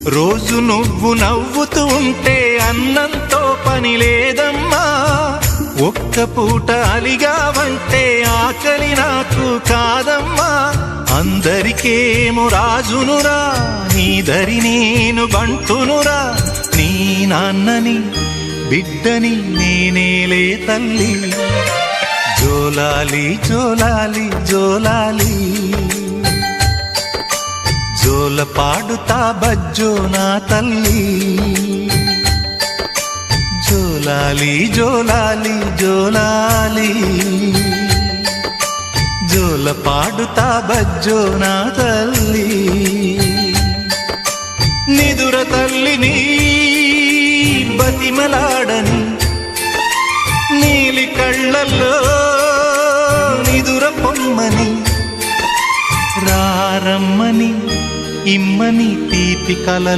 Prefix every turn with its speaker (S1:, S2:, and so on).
S1: రోజు నువ్వు నవ్వుతూ ఉంటే అన్నంతో పని లేదమ్మా. ఒక్క పూట అలిగావంటే ఆకలి నాకు కాదమ్మా. అందరికేమో రాజునురా, నీ దరి నేను బంటునురా. నీ నాన్నని బిడ్డని నేనేలే తల్లి. జోలాలి జోలాలి జోలాలి, జోల పాడుతా బజ్జో నా తల్లి. జోలాలి జోలాలి జోలాలి, జోల పాడుతా బజ్జో నా తల్లి. నిదుర తల్లిని బతిమలాడని, నీలి కళ్ళల్లో నిదుర పొమ్మని, రారమ్మని ఇమ్మని తీపి కల